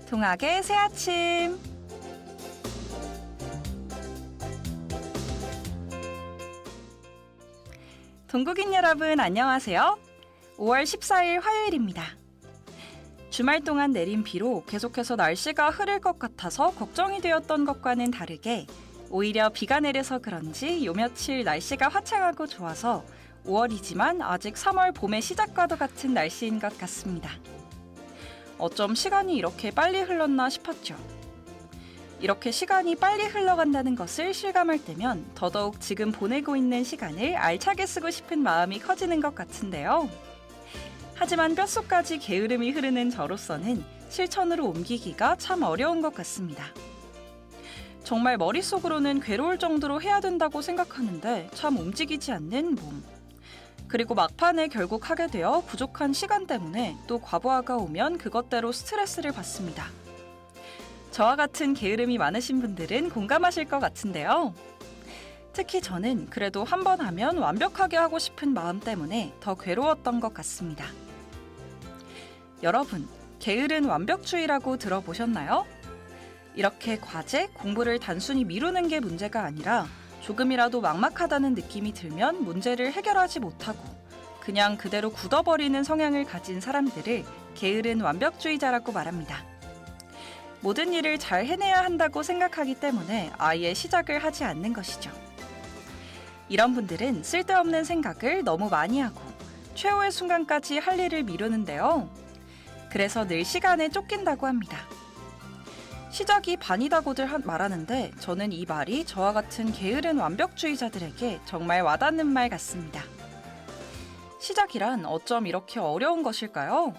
동학의 새아침. 동국인 여러분 안녕하세요. 5월 14일 화요일입니다. 주말 동안 내린 비로 계속해서 날씨가 흐릴 것 같아서 걱정이 되었던 것과는 다르게 오히려 비가 내려서 그런지 요 며칠 날씨가 화창하고 좋아서 5월이지만 아직 3월 봄의 시작과도 같은 날씨인 것 같습니다. 어쩜 시간이 이렇게 빨리 흘렀나 싶었죠. 이렇게 시간이 빨리 흘러간다는 것을 실감할 때면 더더욱 지금 보내고 있는 시간을 알차게 쓰고 싶은 마음이 커지는 것 같은데요. 하지만 뼛속까지 게으름이 흐르는 저로서는 실천으로 옮기기가 참 어려운 것 같습니다. 정말 머릿속으로는 괴로울 정도로 해야 된다고 생각하는데 참 움직이지 않는 몸. 그리고 막판에 결국 하게 되어 부족한 시간 때문에 또 과부하가 오면 그것대로 스트레스를 받습니다. 저와 같은 게으름이 많으신 분들은 공감하실 것 같은데요. 특히 저는 그래도 한 번 하면 완벽하게 하고 싶은 마음 때문에 더 괴로웠던 것 같습니다. 여러분, 게으른 완벽주의라고 들어보셨나요? 이렇게 과제, 공부를 단순히 미루는 게 문제가 아니라 조금이라도 막막하다는 느낌이 들면 문제를 해결하지 못하고 그냥 그대로 굳어버리는 성향을 가진 사람들을 게으른 완벽주의자라고 말합니다. 모든 일을 잘 해내야 한다고 생각하기 때문에 아예 시작을 하지 않는 것이죠. 이런 분들은 쓸데없는 생각을 너무 많이 하고 최후의 순간까지 할 일을 미루는데요. 그래서 늘 시간에 쫓긴다고 합니다. 시작이 반이다고들 말하는데 저는 이 말이 저와 같은 게으른 완벽주의자들에게 정말 와닿는 말 같습니다. 시작이란 어쩜 이렇게 어려운 것일까요?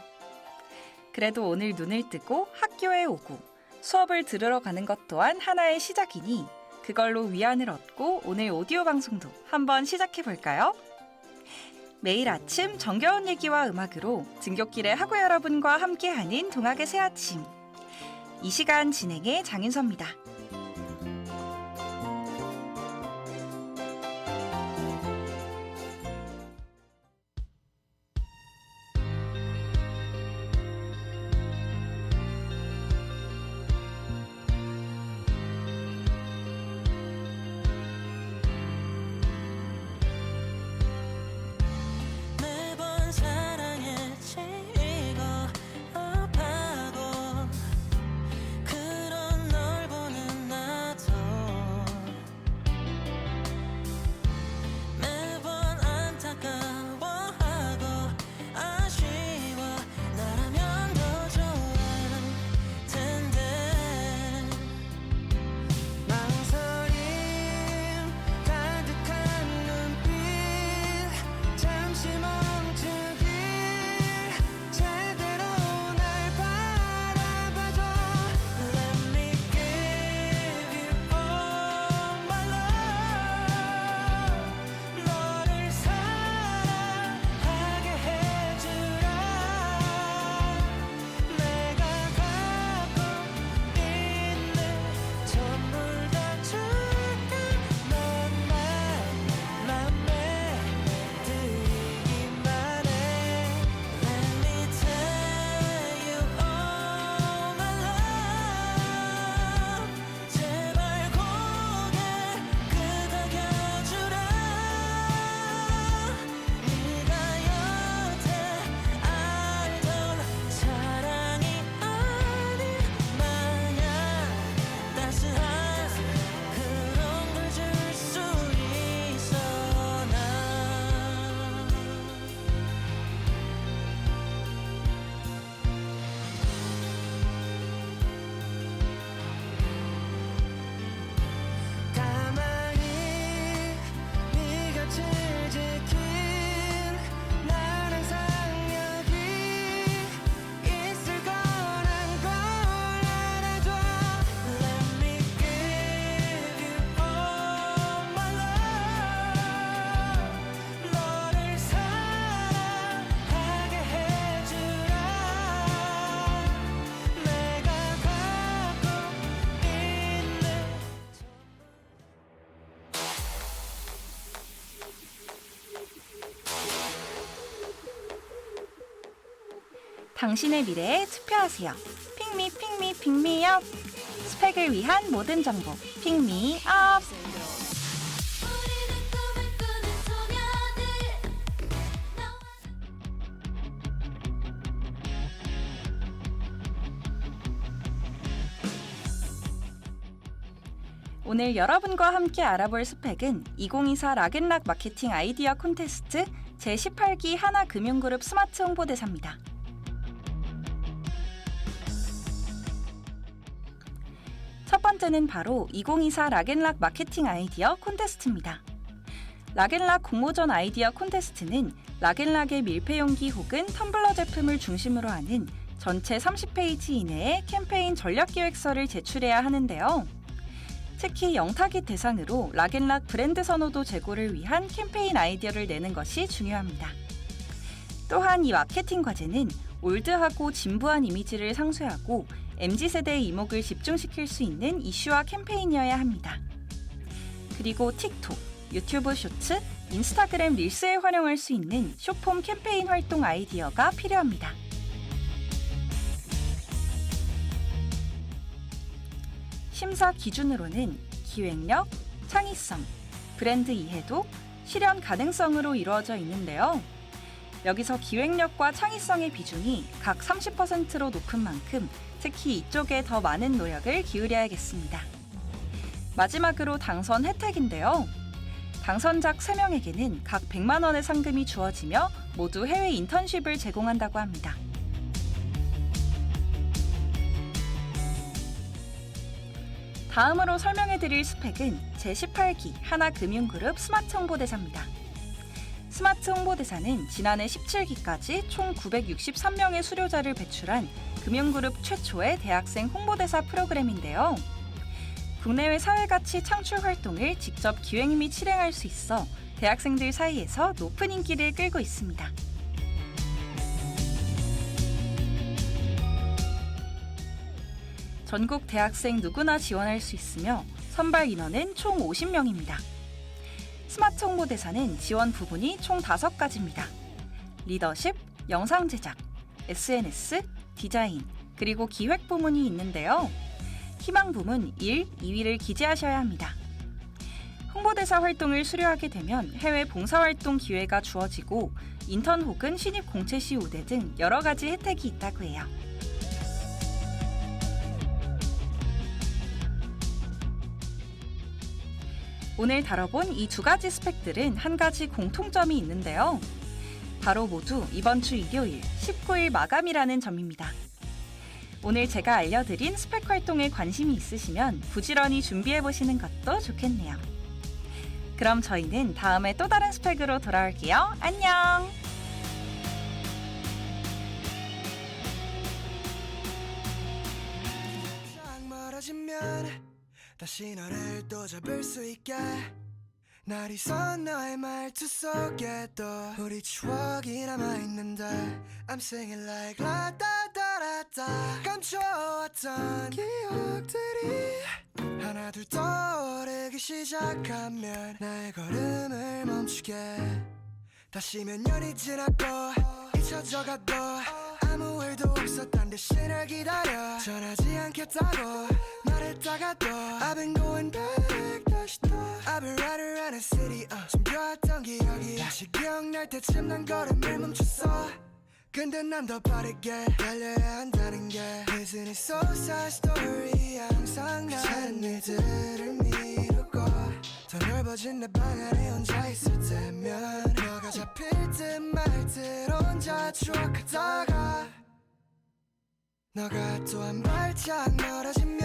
그래도 오늘 눈을 뜨고 학교에 오고 수업을 들으러 가는 것 또한 하나의 시작이니 그걸로 위안을 얻고 오늘 오디오 방송도 한번 시작해 볼까요? 매일 아침 정겨운 얘기와 음악으로 등굣길의 학우 여러분과 함께하는 동학의 새아침. 이 시간 진행의 장윤서입니다. 당신의 미래에 투표하세요. 핑미 핑미 핑미업. 스펙을 위한 모든 정보 핑미업. 오늘 여러분과 함께 알아볼 스펙은 2024 락앤락 마케팅 아이디어 콘테스트 제18기 하나금융그룹 스마트 홍보대사입니다. 첫 번째는 바로 2024 락앤락 마케팅 아이디어 콘테스트입니다. 락앤락 공모전 아이디어 콘테스트는 락앤락의 밀폐용기 혹은 텀블러 제품을 중심으로 하는 전체 30페이지 이내의 캠페인 전략기획서를 제출해야 하는데요. 특히 영탁이 대상으로 락앤락 브랜드 선호도 제고를 위한 캠페인 아이디어를 내는 것이 중요합니다. 또한 이 마케팅 과제는 올드하고 진부한 이미지를 상쇄하고 MZ세대의 이목을 집중시킬 수 있는 이슈와 캠페인이어야 합니다. 그리고 틱톡, 유튜브 쇼츠, 인스타그램 릴스에 활용할 수 있는 숏폼 캠페인 활동 아이디어가 필요합니다. 심사 기준으로는 기획력, 창의성, 브랜드 이해도, 실현 가능성으로 이루어져 있는데요. 여기서 기획력과 창의성의 비중이 각 30%로 높은 만큼 특히 이쪽에 더 많은 노력을 기울여야겠습니다. 마지막으로 당선 혜택인데요. 당선작 3명에게는 각 100만 원의 상금이 주어지며 모두 해외 인턴십을 제공한다고 합니다. 다음으로 설명해드릴 스펙은 제18기 하나금융그룹 스마트 홍보대사입니다. 스마트 홍보대사는 지난해 17기까지 총 963명의 수료자를 배출한 금융그룹 최초의 대학생 홍보대사 프로그램인데요. 국내외 사회가치 창출 활동을 직접 기획 및 실행할 수 있어 대학생들 사이에서 높은 인기를 끌고 있습니다. 전국 대학생 누구나 지원할 수 있으며 선발 인원은 총 50명입니다. 스마트 홍보대사는 지원 부분이 총 5가지입니다. 리더십, 영상 제작, SNS, 디자인, 그리고 기획 부문이 있는데요. 희망 부문 1, 2위를 기재하셔야 합니다. 홍보대사 활동을 수료하게 되면 해외 봉사활동 기회가 주어지고 인턴 혹은 신입 공채 시 우대 등 여러 가지 혜택이 있다고 해요. 오늘 다뤄본 이 2가지 스펙들은 한 가지 공통점이 있는데요. 바로 모두 이번 주 일요일 19일 마감이라는 점입니다. 오늘 제가 알려드린 스펙 활동에 관심이 있으시면 부지런히 준비해보시는 것도 좋겠네요. 그럼 저희는 다음에 또 다른 스펙으로 돌아올게요. 안녕! 다시 너를 또 잡을 수 있게 날이 선 너의 말투 속에도 우리 추억이 남아있는데 I'm singing like la da da da da 감춰왔던 기억들이 하나 둘 떠오르기 시작하면 나의 걸음을 멈추게 다시 몇 년이 지나고 잊혀져가도 아무 일도 없었던 대신을 기다려 전하지 않겠다고 말했다가도 I've been going back 다시 또 I've been riding around the city 숨겨왔던 기억이 다시 기억날 때쯤 난 걸음을 멈췄어 근데 난 더 빠르게 달려야 한다는 게 Isn't it so sad story 항상 난 일들을 미루고 더 넓어진 내 방 안에 혼자 있을 때면 너가 잡힐 듯 말 듯 혼자 추억하다가 너가 또 한 발짝 멀어지면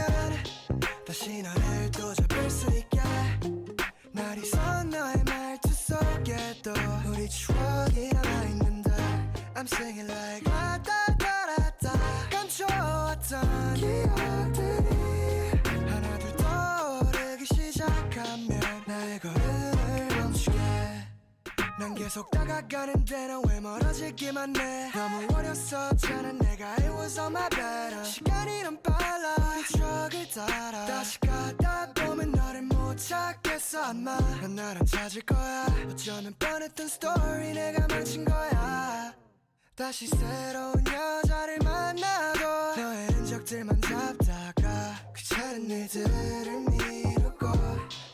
다시 너를 또 잡을 수 있게 날이 선 너의 말투 속에도 우리 추억이 남아있는데 I'm singing like la da da da da 감춰왔던 기억들이 하나 둘 떠오르기 시작하면 나의 걸음을 멈추게 난 계속 다가가는데 넌 왜 멀어지기만 해 너무 어렸었잖아 내가 It was on my bed 시간이 너무 빨라 우리 추억을 따라 다시 가다 보면 너를 못 찾겠어 아마 난 나랑 찾을 거야 어쩌면 뻔했던 스토리 내가 망친 거야 다시 새로운 여자를 만나도 너의 흔적 흔적들만 잡다가 귀찮은 일들을 미루고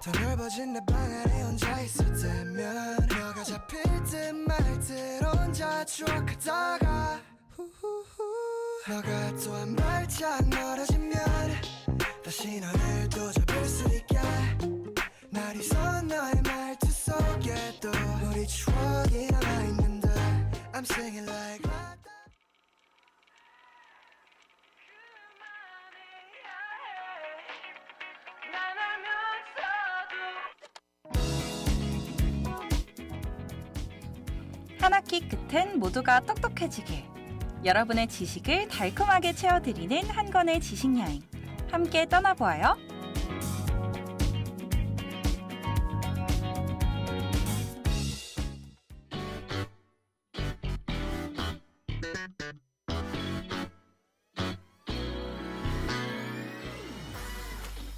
더 넓어진 내 방 안에 혼자 있을 때면 너가 잡힐 듯 말 듯 혼자 추억하다가 너가 또 한 발짝 멀어지면 다시 너를 또 잡을 수 있게 날이 선 너의 말투 속에 또 우리 추억이 남아있는데 I'm singing like 한 학기 끝엔 모두가 똑똑해지길. 여러분의 지식을 달콤하게 채워드리는 한 권의 지식여행. 함께 떠나보아요.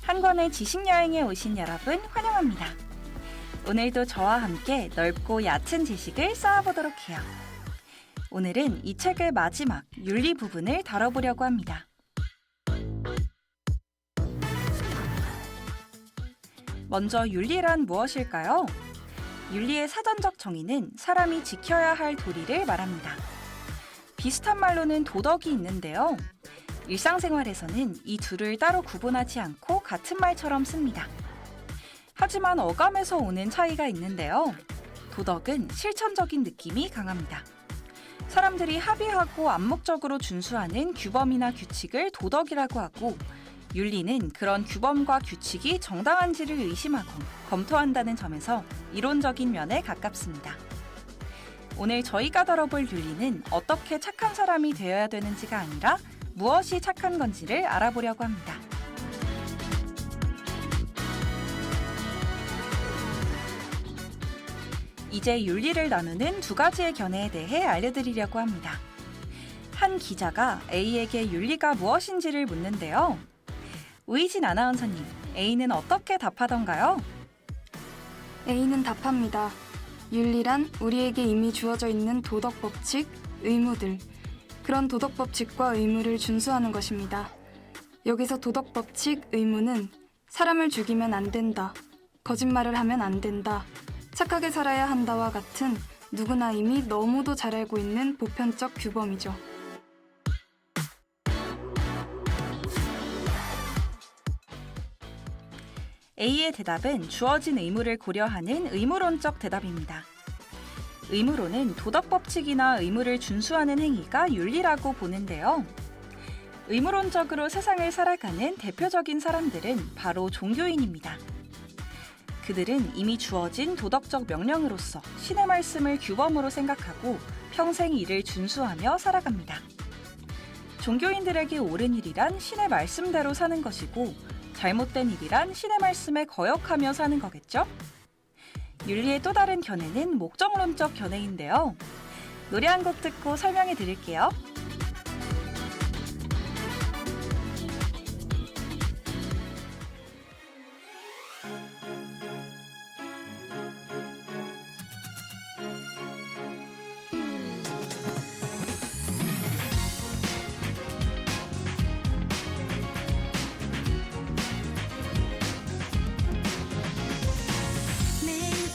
한 권의 지식여행에 오신 여러분 환영합니다. 오늘도 저와 함께 넓고 얕은 지식을 쌓아보도록 해요. 오늘은 이 책의 마지막 윤리 부분을 다뤄보려고 합니다. 먼저 윤리란 무엇일까요? 윤리의 사전적 정의는 사람이 지켜야 할 도리를 말합니다. 비슷한 말로는 도덕이 있는데요. 일상생활에서는 이 둘을 따로 구분하지 않고 같은 말처럼 씁니다. 하지만 어감에서 오는 차이가 있는데요. 도덕은 실천적인 느낌이 강합니다. 사람들이 합의하고 암묵적으로 준수하는 규범이나 규칙을 도덕이라고 하고, 윤리는 그런 규범과 규칙이 정당한지를 의심하고 검토한다는 점에서 이론적인 면에 가깝습니다. 오늘 저희가 다뤄볼 윤리는 어떻게 착한 사람이 되어야 되는지가 아니라 무엇이 착한 건지를 알아보려고 합니다. 이제 윤리를 나누는 두 가지의 견해에 대해 알려드리려고 합니다. 한 기자가 A에게 윤리가 무엇인지를 묻는데요. 우이진 아나운서님, A는 어떻게 답하던가요? A는 답합니다. 윤리란 우리에게 이미 주어져 있는 도덕 법칙, 의무들, 그런 도덕 법칙과 의무를 준수하는 것입니다. 여기서 도덕 법칙, 의무는 사람을 죽이면 안 된다, 거짓말을 하면 안 된다, 착하게 살아야 한다와 같은 누구나 이미 너무도 잘 알고 있는 보편적 규범이죠. A의 대답은 주어진 의무를 고려하는 의무론적 대답입니다. 의무론은 도덕 법칙이나 의무를 준수하는 행위가 윤리라고 보는데요. 의무론적으로 세상을 살아가는 대표적인 사람들은 바로 종교인입니다. 그들은 이미 주어진 도덕적 명령으로서 신의 말씀을 규범으로 생각하고 평생 이를 준수하며 살아갑니다. 종교인들에게 옳은 일이란 신의 말씀대로 사는 것이고, 잘못된 일이란 신의 말씀에 거역하며 사는 거겠죠? 윤리의 또 다른 견해는 목적론적 견해인데요. 노래 한 곡 듣고 설명해 드릴게요.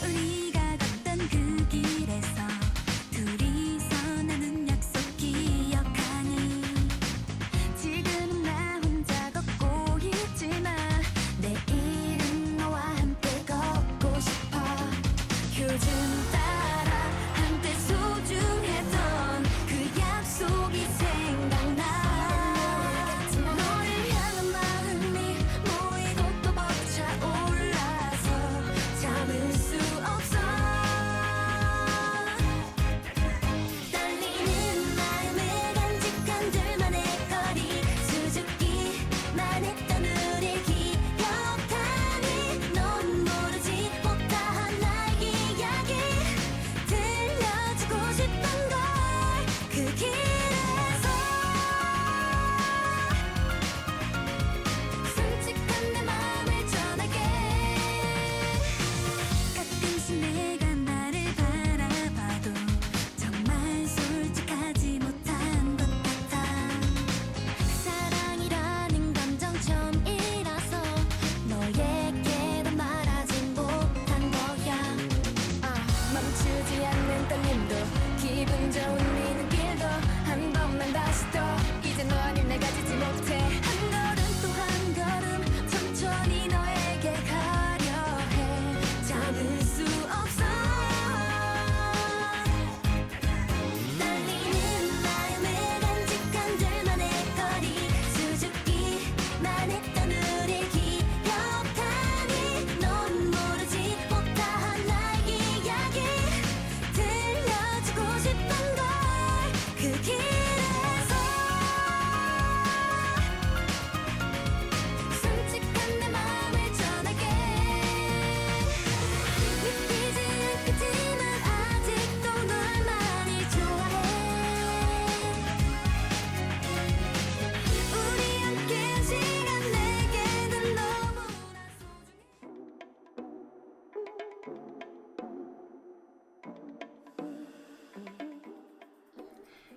우리가 걷던 그 길에서 둘이서 나눈 약속 기억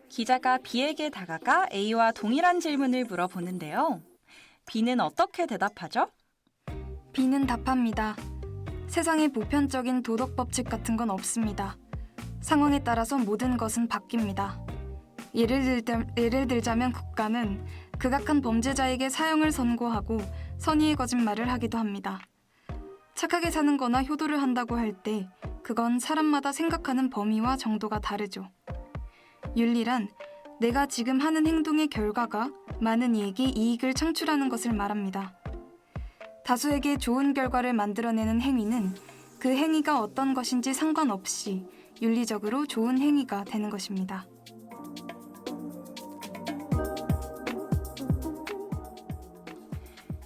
기자가 B에게 다가가 A와 동일한 질문을 물어보는데요. B는 어떻게 대답하죠? B는 답합니다. 세상에 보편적인 도덕 법칙 같은 건 없습니다. 상황에 따라서 모든 것은 바뀝니다. 예를 들자면 국가는 극악한 범죄자에게 사형을 선고하고 선의의 거짓말을 하기도 합니다. 착하게 사는 거나 효도를 한다고 할 때 그건 사람마다 생각하는 범위와 정도가 다르죠. 윤리란 내가 지금 하는 행동의 결과가 많은 이에게 이익을 창출하는 것을 말합니다. 다수에게 좋은 결과를 만들어내는 행위는 그 행위가 어떤 것인지 상관없이 윤리적으로 좋은 행위가 되는 것입니다.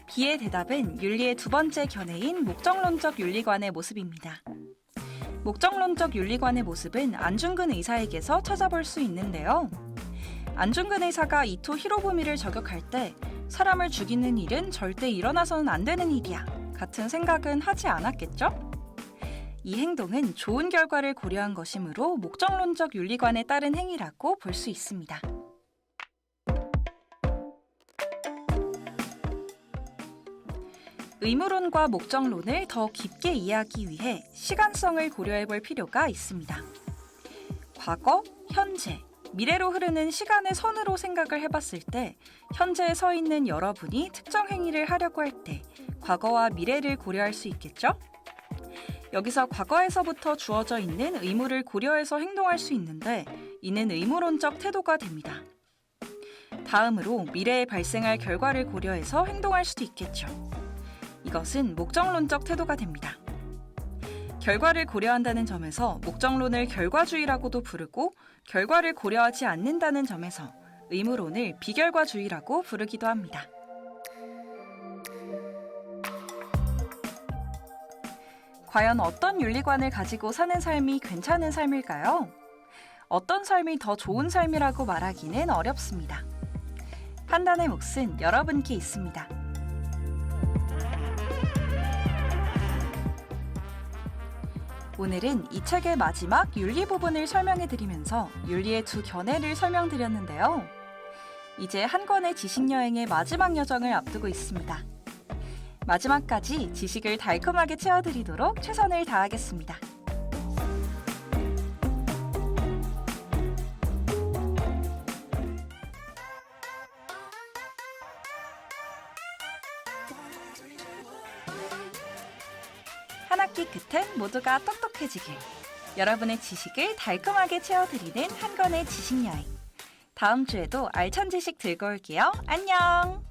B의 대답은 윤리의 두 번째 견해인 목적론적 윤리관의 모습입니다. 목적론적 윤리관의 모습은 안중근 의사에게서 찾아볼 수 있는데요. 안중근 의사가 이토 히로부미를 저격할 때 사람을 죽이는 일은 절대 일어나서는 안 되는 일이야 같은 생각은 하지 않았겠죠? 이 행동은 좋은 결과를 고려한 것이므로 목적론적 윤리관에 따른 행위라고 볼 수 있습니다. 의무론과 목적론을 더 깊게 이해하기 위해 시간성을 고려해 볼 필요가 있습니다. 과거, 현재, 미래로 흐르는 시간의 선으로 생각을 해봤을 때 현재에 서 있는 여러분이 특정 행위를 하려고 할 때 과거와 미래를 고려할 수 있겠죠? 여기서 과거에서부터 주어져 있는 의무를 고려해서 행동할 수 있는데 이는 의무론적 태도가 됩니다. 다음으로 미래에 발생할 결과를 고려해서 행동할 수도 있겠죠. 이것은 목적론적 태도가 됩니다. 결과를 고려한다는 점에서 목적론을 결과주의라고도 부르고 결과를 고려하지 않는다는 점에서 의무론을 비결과주의라고 부르기도 합니다. 과연 어떤 윤리관을 가지고 사는 삶이 괜찮은 삶일까요? 어떤 삶이 더 좋은 삶이라고 말하기는 어렵습니다. 판단의 몫은 여러분께 있습니다. 오늘은 이 책의 마지막 윤리 부분을 설명해드리면서 윤리의 두 견해를 설명드렸는데요. 이제 한 권의 지식여행의 마지막 여정을 앞두고 있습니다. 마지막까지 지식을 달콤하게 채워드리도록 최선을 다하겠습니다. 한 학기 끝엔 모두가 똑똑해지길. 여러분의 지식을 달콤하게 채워드리는 한 권의 지식여행. 다음 주에도 알찬 지식 들고 올게요. 안녕!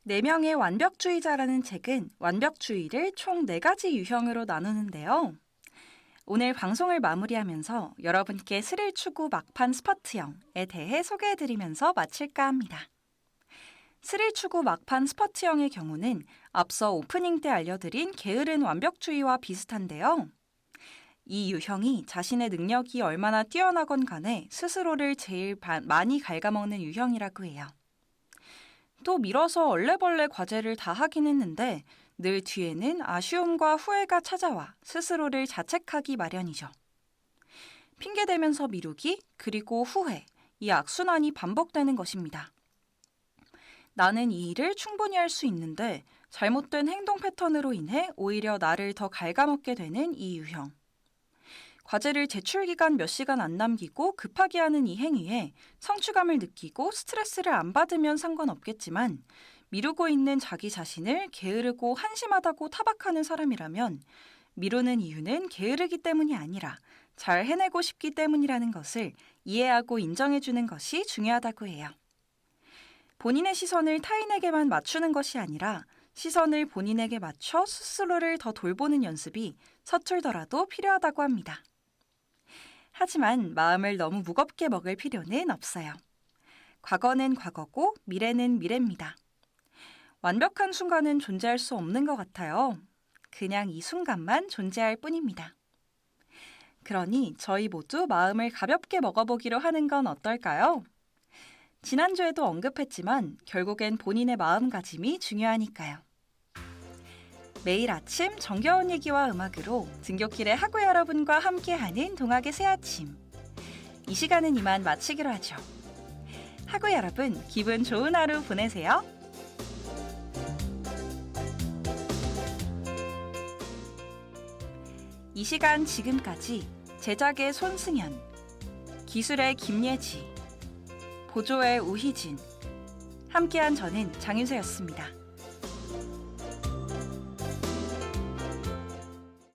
4명의 완벽주의자라는 책은 완벽주의를 총 4가지 유형으로 나누는데요. 오늘 방송을 마무리하면서 여러분께 스릴 추구 막판 스퍼트형에 대해 소개해드리면서 마칠까 합니다. 스릴 추구 막판 스퍼트형의 경우는 앞서 오프닝 때 알려드린 게으른 완벽주의와 비슷한데요. 이 유형이 자신의 능력이 얼마나 뛰어나건 간에 스스로를 제일 많이 갉아먹는 유형이라고 해요. 또 밀어서 얼레벌레 과제를 다 하긴 했는데 늘 뒤에는 아쉬움과 후회가 찾아와 스스로를 자책하기 마련이죠. 핑계대면서 미루기, 그리고 후회, 이 악순환이 반복되는 것입니다. 나는 이 일을 충분히 할 수 있는데 잘못된 행동 패턴으로 인해 오히려 나를 더 갉아먹게 되는 이 유형. 과제를 제출 기간 몇 시간 안 남기고 급하게 하는 이 행위에 성취감을 느끼고 스트레스를 안 받으면 상관없겠지만 미루고 있는 자기 자신을 게으르고 한심하다고 타박하는 사람이라면 미루는 이유는 게으르기 때문이 아니라 잘 해내고 싶기 때문이라는 것을 이해하고 인정해주는 것이 중요하다고 해요. 본인의 시선을 타인에게만 맞추는 것이 아니라 시선을 본인에게 맞춰 스스로를 더 돌보는 연습이 서툴더라도 필요하다고 합니다. 하지만 마음을 너무 무겁게 먹을 필요는 없어요. 과거는 과거고 미래는 미래입니다. 완벽한 순간은 존재할 수 없는 것 같아요. 그냥 이 순간만 존재할 뿐입니다. 그러니 저희 모두 마음을 가볍게 먹어보기로 하는 건 어떨까요? 지난주에도 언급했지만 결국엔 본인의 마음가짐이 중요하니까요. 매일 아침 정겨운 얘기와 음악으로 등굣길의 학우 여러분과 함께하는 동학의 새아침. 이 시간은 이만 마치기로 하죠. 학우 여러분, 기분 좋은 하루 보내세요. 이 시간 지금까지 제작의 손승현, 기술의 김예지, 보조의 우희진, 함께한 저는 장윤서였습니다.